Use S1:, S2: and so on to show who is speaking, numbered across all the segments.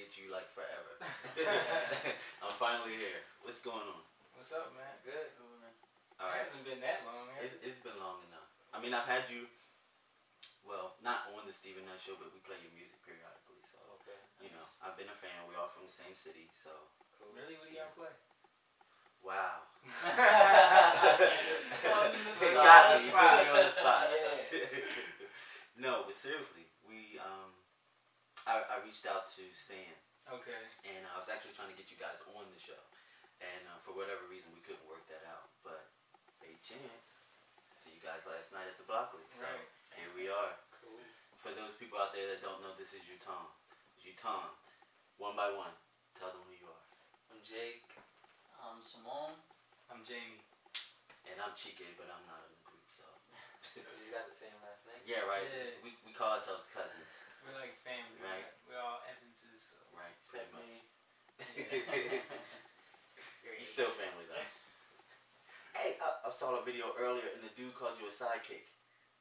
S1: get you like forever. I'm finally here. What's going on?
S2: What's up, man? Good.
S1: All right.
S2: It hasn't been that long, has it?
S1: It's been long enough. I mean, I've had you, well, not on the Stephen Knight show, but we play your music periodically. So,
S2: okay,
S1: you know, I've been a fan. We're all from the same city, so.
S2: Cool. Really? What do y'all play?
S1: Wow.
S2: It
S1: got me. You put me on the spot.
S2: Yeah.
S1: No, but seriously, I reached out to Stan.
S2: Okay.
S1: And I was actually trying to get you guys on the show. And for whatever reason, we couldn't work that out. But fate chance. See you guys last night at the Blockley. So
S2: right.
S1: Here we are.
S2: Cool.
S1: For those people out there that don't know, this is Ju-Taun. Ju-Taun. One by one. Tell them who you are.
S3: I'm Jake. I'm Simone.
S2: I'm Jamie.
S1: And I'm Chike, but I'm not in the group, so.
S3: You got the same last name?
S1: Yeah, right.
S2: Yeah.
S1: We call ourselves cousins.
S2: We're like family,
S1: right?
S2: We're all Evanses, so.
S1: Right,
S3: Except
S1: pretty much.
S3: me.
S1: You're still family, though. Hey, I saw a video earlier, and the dude called you a sidekick.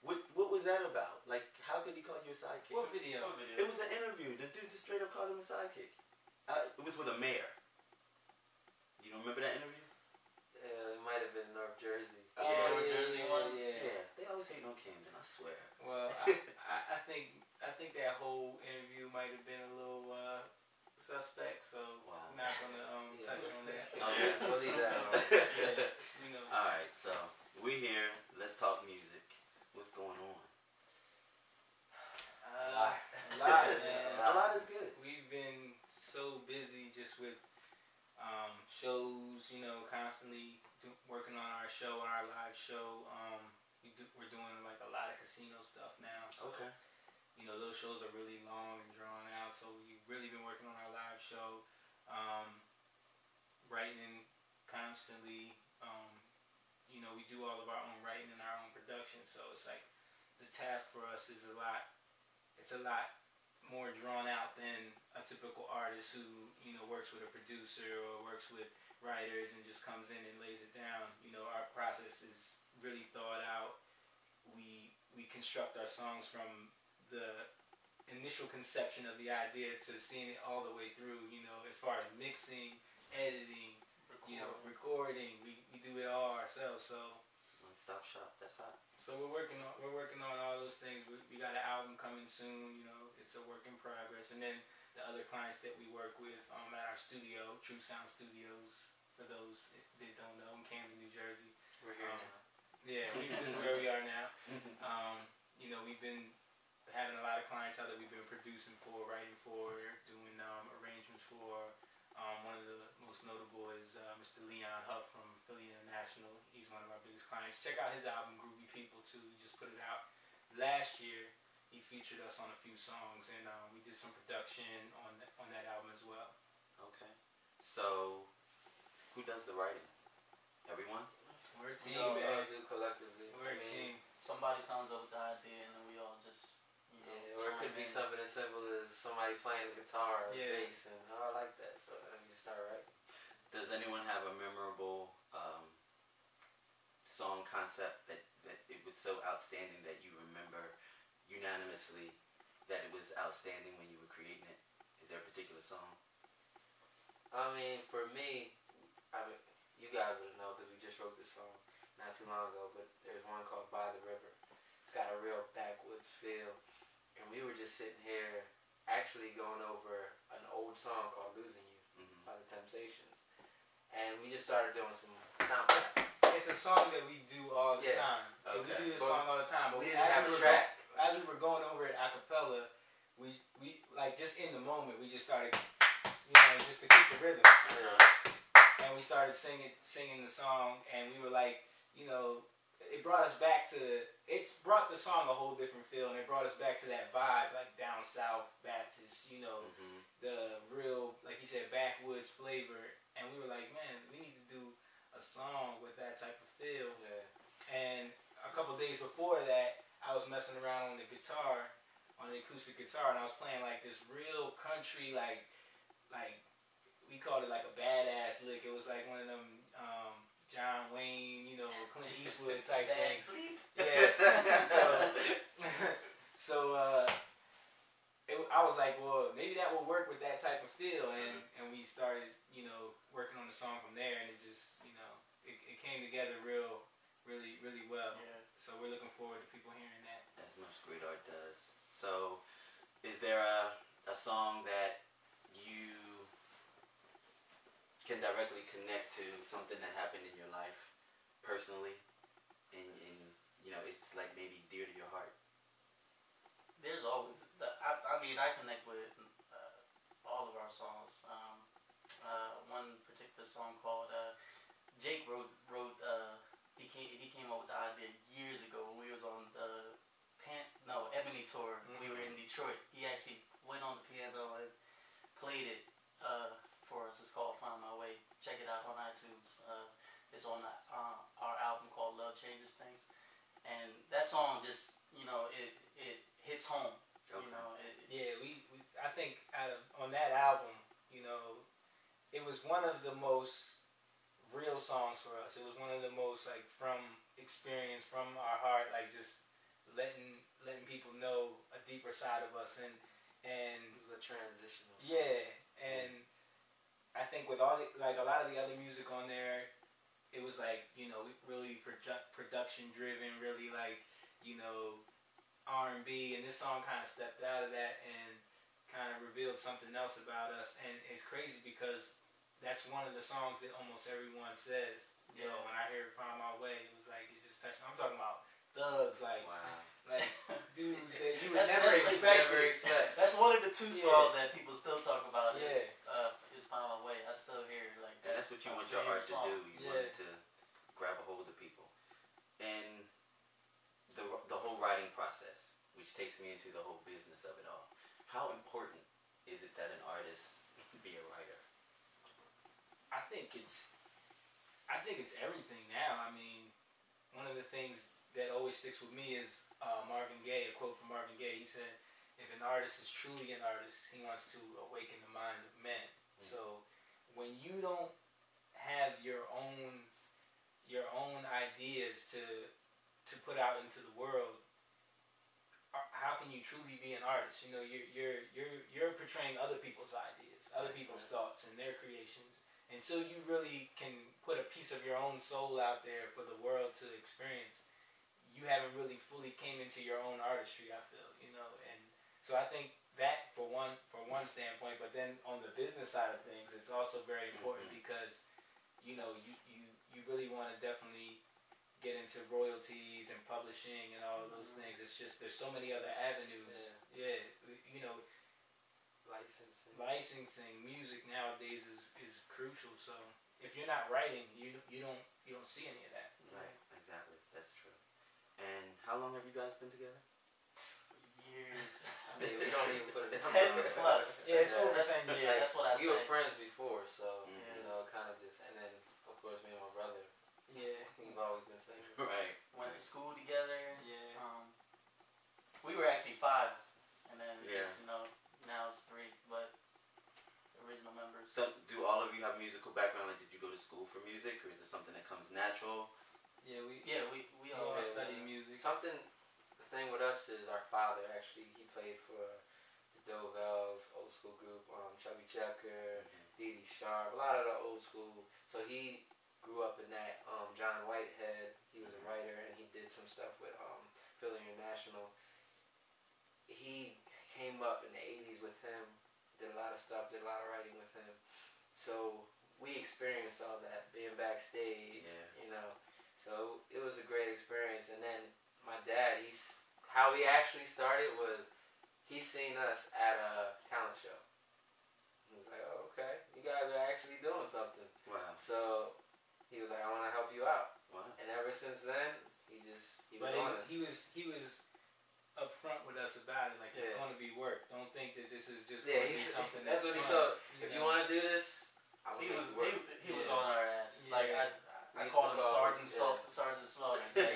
S1: What was that about? Like, how could he call you a sidekick?
S2: What video?
S1: It was an interview. The dude just straight up called him a sidekick. It was with a mayor. You don't remember that interview?
S3: It might have been North Jersey.
S2: Oh,
S1: yeah,
S2: North Jersey one?
S1: Yeah. They always hate on Camden, I swear.
S2: Well, I think that whole interview might have been a little suspect, so
S1: wow.
S2: I'm not gonna touch on that.
S1: Okay.
S3: We'll leave that alone.
S2: Yeah, you know.
S1: All right, so we're here. Let's talk music. What's going on?
S2: A lot, man.
S1: A lot is good.
S2: We've been so busy just with shows, you know, constantly working on our show, our live show. We're doing like a lot of casino stuff now. So,
S1: okay.
S2: You know, those shows are really long and drawn out. So we've really been working on our live show, writing constantly. You know, we do all of our own writing and our own production. So it's like the task for us is a lot. It's a lot more drawn out than a typical artist who, you know, works with a producer or works with writers and just comes in and lays it down. You know, our process is really thought out. We construct our songs from the initial conception of the idea to seeing it all the way through, you know, as far as mixing, editing, recording. We do it all ourselves, so
S1: One-stop shop, that's hot.
S2: So we're working on all those things. We got an album coming soon. You know, it's a work in progress. And then the other clients that we work with at our studio, Tru Sound Studios, for those that don't know, in Camden, New Jersey.
S3: We're here now.
S2: Yeah, this is where we are now. You know, we've been having a lot of clients out that we've been producing for, writing for, doing arrangements for. One of the most notable is Mr. Leon Huff from Philly International. He's one of our biggest clients. Check out his album, Groovy People, too. He just put it out last year. He featured us on a few songs, and we did some production on that album as well.
S1: Okay. So, who does the writing? Everyone?
S2: We're a team,
S3: We all
S2: man.
S3: do collectively.
S2: We're a team.
S4: Somebody comes up with the idea, and then we all just, you know.
S3: Yeah, or it could be something as simple as somebody playing the guitar or
S2: Yeah.
S3: bass, and I like that, so then you start writing.
S1: Does anyone have a memorable song concept that it was so outstanding that you remember unanimously that it was outstanding when you were creating it? Is there a particular song?
S3: I mean, for me, you guys would know because we just wrote this song not too long ago, but there's one called By the River. It's got a real backwoods feel, and we were just sitting here actually going over an old song called Losing You by the Temptations, and we just started doing some concepts.
S2: It's a song that we do all the time.
S1: Okay.
S2: We do this song all the time, but
S3: we didn't have a track.
S2: As we were going over it a cappella, we like just in the moment we just started, you know, just to keep the rhythm. And we started singing the song, and we were like, you know, it brought the song a whole different feel, and it brought us back to that vibe, like down south Baptist, you know, the real, like you said, backwoods flavor. And we were like, man, we need to do a song with that type of feel.
S3: Yeah.
S2: And a couple days before that, I was messing around on the guitar, on the acoustic guitar, and I was playing like this real country, like we called it like a badass lick. It was like one of them John Wayne, you know, Clint Eastwood type thing. Yeah. So I was like, well, maybe that will work with that type of feel, and we started, you know, working on the song from there, and it just, you know, it came together really well.
S4: Yeah.
S2: So we're looking forward to people hearing that.
S1: As much great art does. So, is there a song that you can directly connect to something that happened in your life personally, and you know, it's like maybe dear to your heart?
S4: There's always, I mean, I connect with all of our songs. One particular song called Jake wrote. He came up with the idea years ago when we was on the Ebony tour. We were in Detroit. He actually went on the piano and played it for us. It's called Find My Way. Check it out on iTunes. It's on our album called Love Changes Things. And that song just, you know, it hits home.
S1: Okay.
S4: You know,
S2: We I think on that album, you know, it was one of the most real songs for us. It was one of the most like from experience, from our heart, like just letting people know a deeper side of us, and
S3: It was a transitional song.
S2: yeah, and I think with all like a lot of the other music on there, it was like, you know, really production driven, really like, you know, R&B, and this song kind of stepped out of that and kind of revealed something else about us. And it's crazy because that's one of the songs that almost everyone says. You know, when I hear Find My Way, it was like, it just touched me. I'm talking about thugs, like,
S1: Wow.
S2: like dudes that you would
S4: That's
S2: never expect.
S4: That's one of the two songs that people still talk about.
S2: Yeah.
S4: Is Find My Way. I still hear it, like
S1: And that's what you want your art to do. You want
S2: Yeah.
S1: it to grab a hold of people. And the whole writing process, which takes me into the whole business of it all. How important is it that an artist be a writer?
S2: I think it's everything now. I mean, one of the things that always sticks with me is Marvin Gaye, a quote from Marvin Gaye. He said, if an artist is truly an artist, he wants to awaken the minds of men. So when you don't have your own ideas to put out into the world, how can you truly be an artist? You know, you're portraying other people's ideas, other people's thoughts and their creations. Until you really can put a piece of your own soul out there for the world to experience, you haven't really fully came into your own artistry, I feel, you know. And so I think that for one standpoint, but then on the business side of things, it's also very important because, you know, you really want to definitely get into royalties and publishing and all of those things. It's just, there's so many other avenues. Yeah, you know, licensing music nowadays is crucial. So if you're not writing, you don't see any of that.
S1: Right, exactly. That's true. And how long have you guys been together?
S4: Years.
S3: I mean, we don't even put it
S4: 10 plus.
S2: Yeah, it's over 10 years.
S4: That's what I
S3: We
S4: said.
S3: were friends before, so
S1: Mhm.
S3: you know, kind of just, and then of course me and my brother,
S2: Yeah,
S3: we've always been singers.
S1: Right.
S4: Went to school together.
S2: yeah.
S4: We were actually 5, and then
S1: Yeah.
S4: just, you know, now it's 3, but original members.
S1: So, do all of you have musical background? Like, did you go to school for music, or is it something that comes natural?
S2: Yeah, we
S4: we
S2: all
S4: all
S2: study music.
S3: Something, the thing with us is our father actually, he played for the Dovells, old school group, Chubby Checker, Dee Dee Sharp, a lot of the old school. So he grew up in that. John Whitehead, he was a writer, and he did some stuff with Philly International. He came up in the 80s with him, did a lot of stuff, did a lot of writing with him. So we experienced all that, being backstage, you know. So it was a great experience. And then my dad, how he actually started was, he seen us at a talent show. He was like, oh, okay, you guys are actually doing something.
S1: Wow.
S3: So he was like, I want to help you out.
S1: Wow.
S3: And ever since then, he was
S2: But
S3: honest.
S2: he was upfront with us about it. Like, it's going to be work. Don't think that this is just going to be something
S3: that's what he
S2: fun,
S3: thought. If you want to do this,
S4: He was on our ass.
S2: Yeah.
S4: Like I called him Sergeant Slaughter. Man,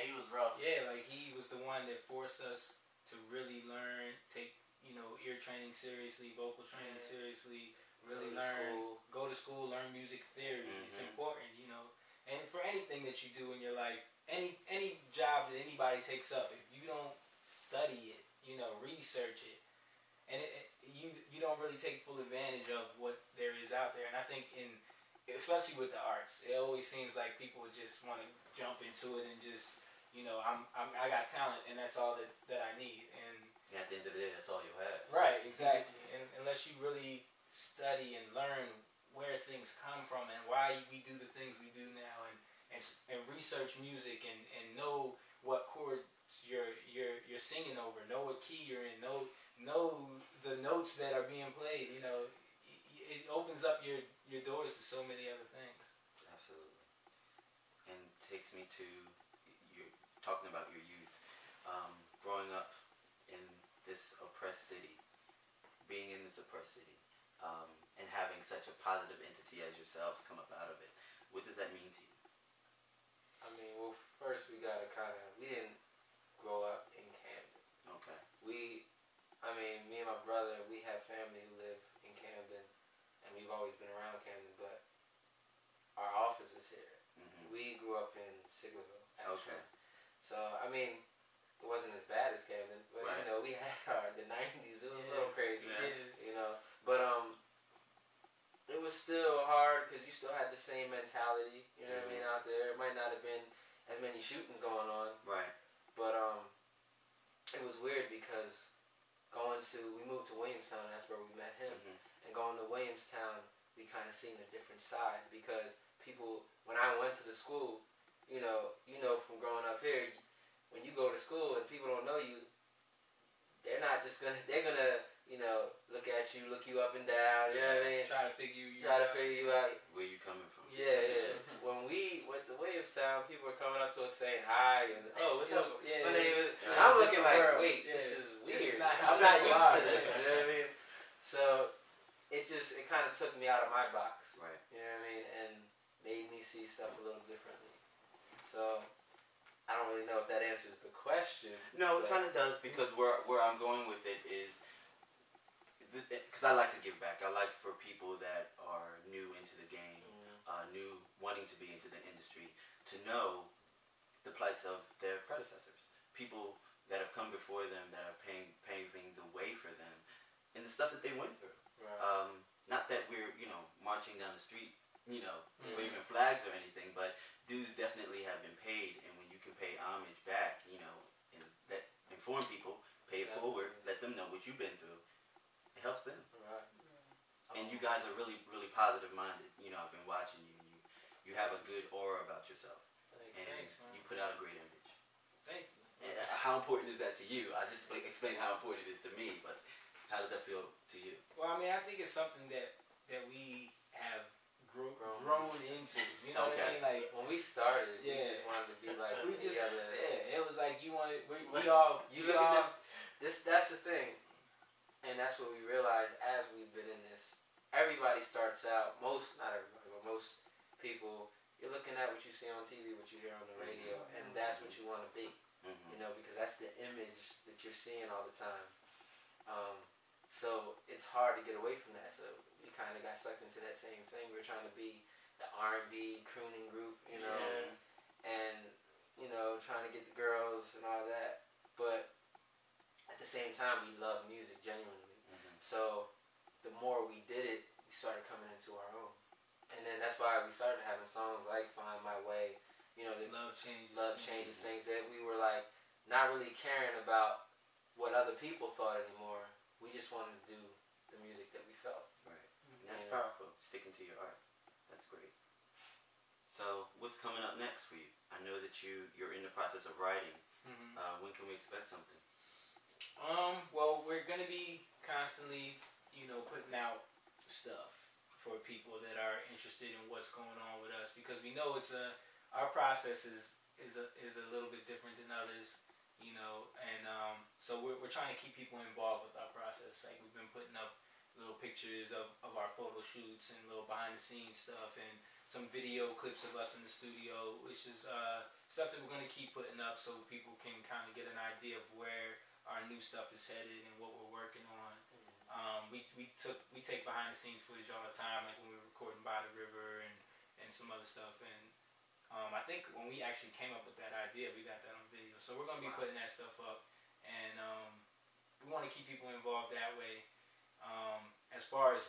S4: he was rough.
S2: Yeah, like he was the one that forced us to really learn, take, you know, ear training seriously, vocal training seriously, really go to school, learn music theory. It's important, you know. And for anything that you do in your life, any job that anybody takes up, if you don't study it, you know, research it, you don't really take full advantage of what there is out there. And I think especially with the arts, it always seems like people just want to jump into it and just, I got talent and that's all that I need. And
S1: at the end of the day, that's all you have.
S2: right, exactly. And unless you really study and learn where things come from and why we do the things we do now, and research music and know what chord you're singing over, know what key you're in, know the notes that are being played. It opens up your doors to so many other things.
S1: Absolutely. And takes me to you talking about your youth, growing up in this oppressed city, being in this oppressed city, and having such a positive entity as yourselves come up out of it. What does that mean to you?
S3: I mean, well, first we didn't grow up in Camden.
S1: Okay.
S3: Me and my brother, we have family who live in Camden, and we've always been around Camden, but our office is here.
S1: Mm-hmm.
S3: We grew up in Sigleyville, actually.
S1: Okay.
S3: So, it wasn't as bad as Camden, but,
S1: right.
S3: We had the 90s. It was a little crazy,
S1: yeah.
S3: But, it was still hard because you still had the same mentality, what I mean, out there. It might not have been as many shootings going on.
S1: Right.
S3: But, it was weird because we moved to Williamstown, that's where we met him.
S1: Mm-hmm.
S3: And going to Williamstown, we kind of seen a different side because people, when I went to the school, from growing up here, when you go to school and people don't know you, they're gonna look at you, look you up and down, you know what I mean?
S2: Try to figure you
S3: out.
S1: Where you coming from?
S3: Yeah. When we went to Williamstown, people were coming up to us saying hi and, oh, what's up?
S2: Yeah,
S3: my name is,
S2: yeah.
S3: And I'm looking like,
S2: World.
S3: wait,
S2: Yeah.
S3: this is weird.
S2: This is not
S3: I'm not used to
S2: are.
S3: this, you know what I mean? So, it kind of took me out of my box.
S1: Right.
S3: You know what I mean? And made me see stuff a little differently. So, I don't really know if that answers the question.
S1: No, it kind of does, because where I'm going with it is, because I like to give back. I like for people that are new into the game, new wanting to be into the industry, to know the plights of their predecessors, people that have come before them, that are paving the way for them, and the stuff that they went through.
S3: Right.
S1: Not that we're marching down the street, waving flags or anything, but dues definitely have been paid, and when you can pay homage back, and that inform people, pay it forward, let them know what you've been through. It helps them.
S3: Right.
S1: And you guys are really, really positive minded. I've been watching you, and you have a good aura about yourself, and
S2: Thanks, man.
S1: you put out a great image.
S2: Thank you.
S1: And how important is that to you? I just explained how important it is to me, but how does that feel to you?
S2: Well, I think it's something that we have grown into. You know
S1: Okay.
S2: what I mean? Like,
S3: when we started, we
S2: Yeah.
S3: just wanted to be like
S2: we just,
S3: together.
S2: it was like we all.
S3: You look at that's the thing, and that's what we realized as we've been in this. Everybody starts out, not everybody, but most people, you're looking at what you see on TV, what you hear on the radio, and that's what you want to be.
S1: Mm-hmm.
S3: Because that's the image that you're seeing all the time. So it's hard to get away from that. So we kind of got sucked into that same thing. We were trying to be the R&B crooning group, and trying to get the girls and all that. But at the same time, we love music genuinely.
S1: Mm-hmm.
S3: So the more we did it, we started coming into our own. And then that's why we started having songs like Find My Way, the Love Changes, things that we were like not really caring about what other people thought anymore. We just wanted to do the music that we felt.
S1: Right. And that's powerful, sticking to your art. That's great. So what's coming up next for you? I know that you're in the process of writing.
S2: Mm-hmm.
S1: When can we expect something?
S2: Well, we're gonna be constantly, putting out stuff for people that are interested in what's going on with us, because we know our process is a little bit different than others, and so we're trying to keep people involved with our process. Like, we've been putting up little pictures of our photo shoots and little behind the scenes stuff, and some video clips of us in the studio, which is stuff that we're going to keep putting up so people can kind of get an idea of where our new stuff is headed and what we're working on. We take behind the scenes footage all the time, like when we were recording By the River and some other stuff, and I think when we actually came up with that idea, we got that on video. So we're going to be putting that stuff up, and we want to keep people involved that way. As far as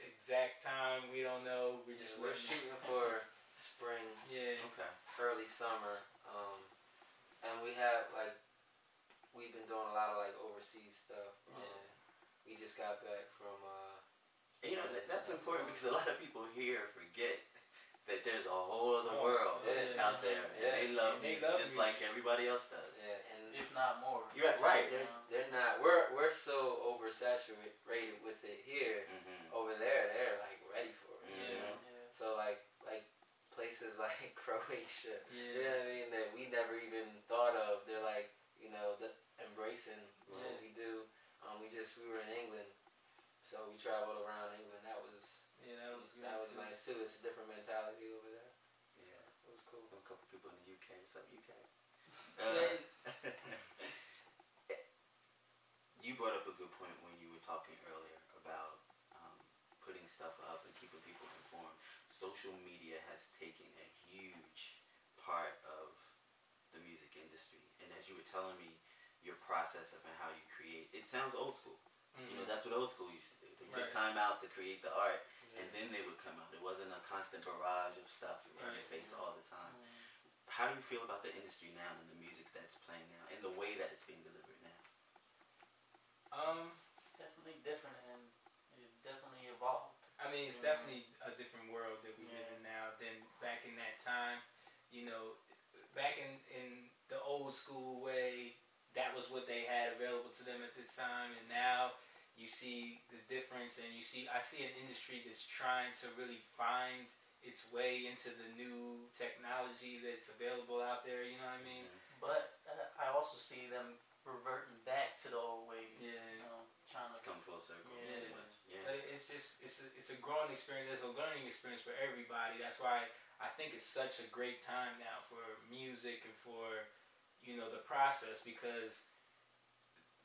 S2: exact time, we don't know.
S3: We're shooting for spring,
S1: Okay.
S3: early summer, and we have like we've been doing a lot of like overseas stuff. We just got back from.
S1: And, you know that's important because a lot of people here forget that there's a whole other world out there, and they love music just like everybody else does.
S3: Yeah, and
S4: if not more.
S1: You're right.
S3: They're not. We're so oversaturated with it here. Over there, they're like ready for it. You know? So like places like Croatia, you know what I mean, that we never even thought of. They're like, you know, embracing what we do. We were in England, so we traveled around England. That was nice too. It's a different mentality over there.
S1: Yeah,
S3: it was cool.
S1: A couple people in the UK. What's up, UK? You brought up a good point when you were talking earlier about putting stuff up and keeping people informed. Social media has taken a huge part of the music industry, and as you were telling me your process of how you create, it sounds old school. You know, that's what old school used to do. They took time out to create the art, and then they would come out. It wasn't a constant barrage of stuff in your face all the time. How do you feel about the industry now and the music that's playing now and the way that it's being delivered now?
S4: It's definitely different, and it definitely evolved.
S2: I mean, it's definitely a different world that we live in now than back in that time. You know, back in the old school way, that was what they had available to them at the time, and now you see the difference, and I see an industry that's trying to really find its way into the new technology that's available out there, you know what I mean?
S4: But I also see them reverting back to the old way. You know, trying to
S1: come full circle.
S2: But it's a growing experience. It's a learning experience for everybody. That's why I think it's such a great time now for music and for, you know, the process, because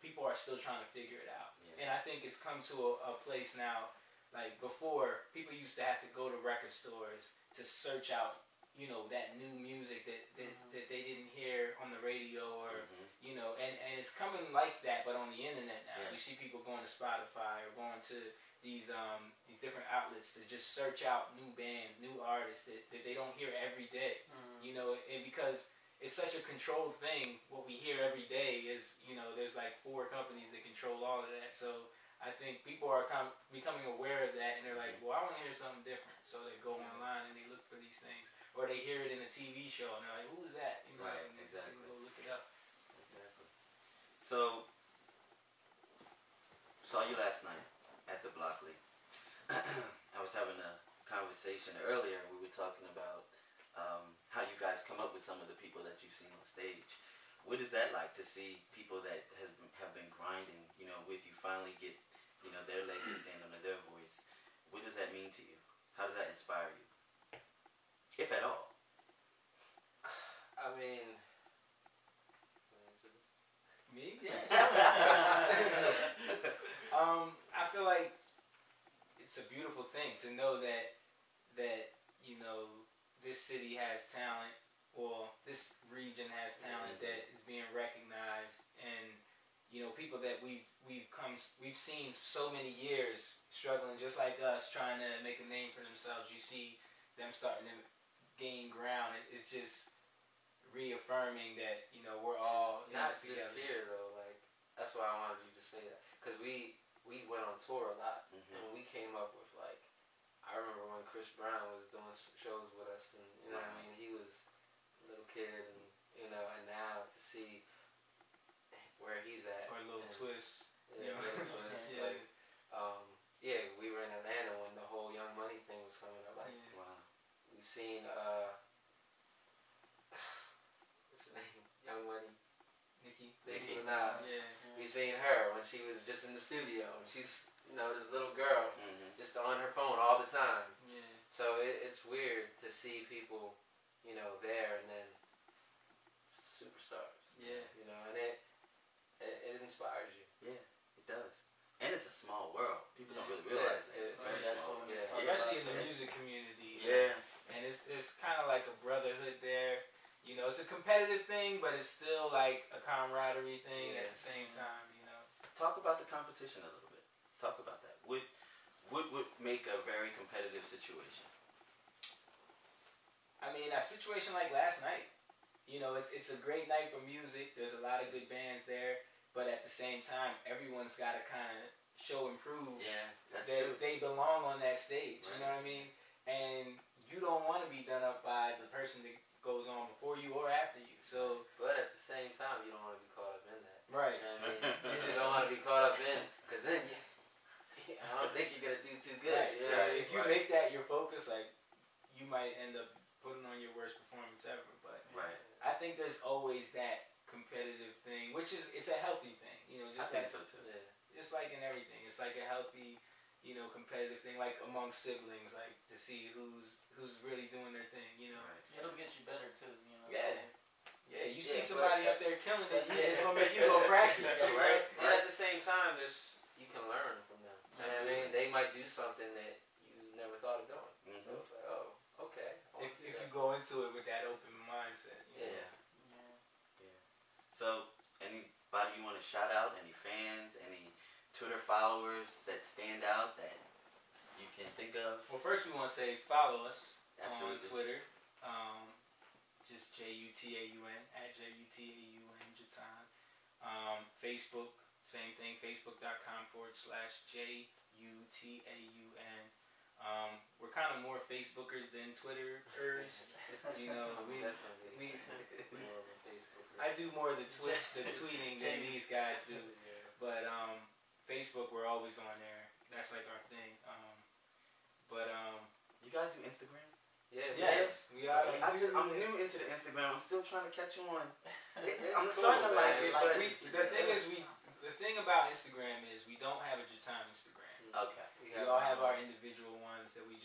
S2: people are still trying to figure it out. And I think it's come to a place now, like before, people used to have to go to record stores to search out, you know, that new music that they didn't hear on the radio or, you know, and it's coming like that, but on the internet now. You see people going to Spotify or going to these different outlets to just search out new bands, new artists that they don't hear every day, you know, and because it's such a controlled thing. What we hear every day is, you know, there's like 4 companies that control all of that. So I think people are becoming aware of that, and they're like, well, I want to hear something different. So they go online and they look for these things, or they hear it in a TV show and they're like, who's that? You know, and
S1: exactly.
S2: They go look it up.
S1: Exactly. So saw you last night at the Blockley. I was having a conversation earlier. We were talking about how you guys come up with some of the people that you've seen on stage. What is that like to see people that have been grinding, you know, with you finally get, you know, their legs to stand under their voice? What does that mean to you? How does that inspire you, if at all?
S3: I mean,
S2: me? I feel like it's a beautiful thing to know that you know, this city has talent, or this region has talent that is being recognized, and you know, people that we've seen so many years struggling just like us, trying to make a name for themselves. You see them starting to gain ground. It's just reaffirming that, you know, we're all in
S3: not
S2: this together.
S3: just here though. Like, that's why I wanted you to say that, because we went on tour a lot, and we came up with, like, I remember when Chris Brown was doing shows with us, and you know what I mean, he was a little kid, and you know, and now to see where he's at,
S2: or a little twist,
S3: little twist, like, we were in Atlanta when the whole Young Money thing was coming up. Like, we seen what's her name, Young Money, Nicki Minaj. We seen her when she was just in the studio, and she's, you know, this little girl just on her phone all the time. So it's weird to see people, you know, there, and then superstars. You know, and it inspires you.
S1: Yeah, it does. And it's a small world. People don't really realize that. It's very small.
S2: Especially in the music community. And it's kind of like a brotherhood there. You know, it's a competitive thing, but it's still like a camaraderie thing at the same time, you know.
S1: competition a little bit. Talk about that. What would make a very competitive situation?
S2: I mean, a situation like last night, you know, it's a great night for music. There's a lot of good bands there, but at the same time, everyone's got to kind of show and prove
S1: That's
S2: that
S1: true.
S2: they belong on that stage.
S1: Right.
S2: You know what I mean? And you don't want to be done up by the person that goes on before you or after you. So,
S3: but at the same time, you don't want to be caught up in that.
S2: right.
S3: You know what I mean? You just don't want to be caught up in, because then I don't think you're gonna do too good.
S2: Right.
S3: You know what I mean?
S2: If you make that your focus, like, you might end up putting on your worst performance ever. But
S1: Right.
S2: I think there's always that competitive thing, which is it's a healthy thing. You know,
S1: I
S2: just
S1: think
S2: like,
S1: so too.
S3: Yeah.
S2: just like in everything, it's like a healthy, you know, competitive thing, like among siblings, like to see who's really doing their thing. You know.
S1: Right.
S4: It'll get you better too, you know.
S2: Yeah. Yeah, you see
S3: Yeah,
S2: somebody
S3: but
S2: up there killing it,
S3: yeah.
S2: it's gonna make you go practice.
S3: Yeah,
S1: Right.
S3: But at the same time, you can learn from them. You know what I mean? They might do something that you never thought of doing. So it's like, oh, okay.
S2: If you go into it with that open mindset. You know?
S3: Yeah.
S1: So, anybody you want to shout out? Any fans? Any Twitter followers that stand out that you can think of?
S2: Well, first we want to say follow us
S1: Absolutely.
S2: on Twitter. Just Ju-Taun at Ju-Taun Ju-Taun. Facebook, same thing. Facebook.com/JUTAUN. We're kind of more Facebookers than Twitterers. You know,
S3: I'm definitely more of a Facebooker.
S2: I do more of the tweeting than these guys do. But Facebook, we're always on there. That's like our thing.
S1: You guys do Instagram?
S3: Yeah.
S2: Yes, we are.
S1: Okay, I'm new into the Instagram. I'm still trying to catch on. I'm
S3: It's
S1: starting to
S3: cool,
S1: like
S3: man.
S1: it,
S3: Like
S1: but
S2: The thing about Instagram is we don't have a Ju-Taun Instagram.
S1: okay.
S2: We all have our individual ones that we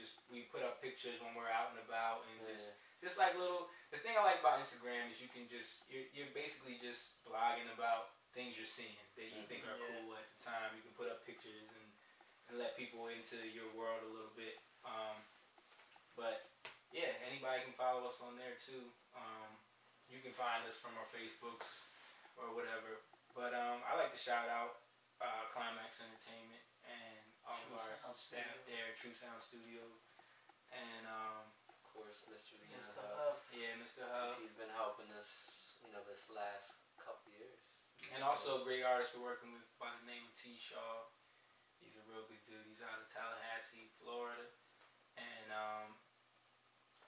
S2: put up pictures when we're out and about and just like little. The thing I like about Instagram is you're basically just blogging about things you're seeing that you think are cool at the time. You can put up pictures and let people into your world a little bit. But yeah, anybody can follow us on there too. You can find us from our Facebooks or whatever. But I like to shout out Climax Entertainment and all
S4: Tru
S2: of our
S4: Sound
S2: staff
S4: Studio.
S2: there, Tru Sound Studio, and
S3: Of course, Mr.
S4: Mr.
S3: Huff.
S4: Huff.
S2: yeah, Mr. Huff,
S3: He's been helping us, this last couple years.
S2: and also a great artist we're working with by the name of T. Shaw. He's a real good dude. He's out of Tallahassee, Florida, and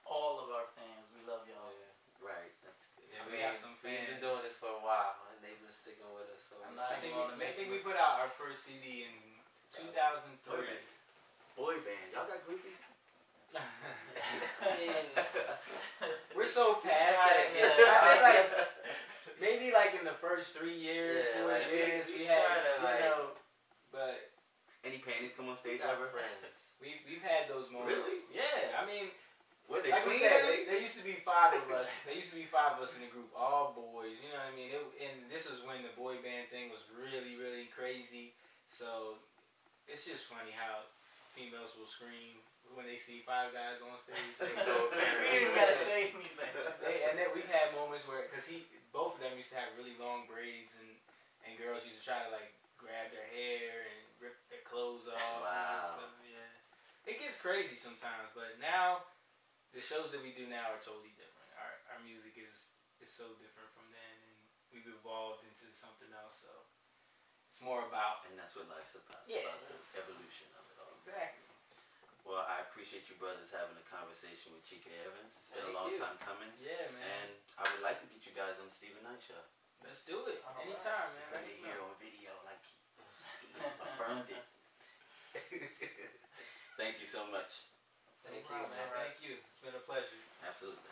S4: All of our fans, we love y'all.
S1: Right. That's good.
S2: yeah, we got some
S3: We've
S2: fans.
S3: been doing this for a while, and they've been sticking with us. So
S4: I'm not
S2: I think
S4: even
S2: we put out our first CD in 2003.
S1: Boy band. Y'all got groupies?
S2: We're so past
S3: try
S2: that.
S3: to get
S2: I think like maybe like in the first 3 years,
S3: Yeah,
S2: 4
S3: like,
S2: years,
S3: we
S2: we had,
S3: try to, like-
S2: but
S1: Any panties come on
S3: we
S1: stage
S3: got
S1: ever?
S3: friends.
S2: we've had those moments.
S1: Really?
S2: Yeah, I mean,
S1: Were they
S2: like we
S1: clean?
S2: said, there used to be 5 of us. There used to be 5 of us in the group, all boys. You know what I mean? And this is when the boy band thing was really, really crazy. So it's just funny how females will scream when they see 5 guys on stage. They go,
S4: We ain't gotta say anything.
S2: and then we've had moments where, because both of them used to have really long braids, and girls used to try to like grab their hair and rip their clothes off. And all that
S1: Wow.
S2: stuff. Yeah, it gets crazy sometimes, but now the shows that we do now are totally different. Our music is so different from then, and we've evolved into something else. So it's more about
S1: And that's what life's about.
S2: Yeah.
S1: About the evolution of it all.
S2: exactly.
S1: Well, I appreciate you brothers having a conversation with Chike Evans. It's been a
S3: Thank
S1: long
S3: you.
S1: time coming.
S2: Yeah, man.
S1: And I would like to get you guys on the Stephen Knight show.
S2: Let's do it
S4: All right.
S2: anytime, man.
S1: Bring
S2: Let
S1: it
S2: us
S1: here
S2: know.
S1: on video like he affirmed it. Thank you so much.
S3: Thank
S2: No
S3: you,
S2: problem,
S3: man.
S2: Thank you. It's been a pleasure.
S1: Absolutely.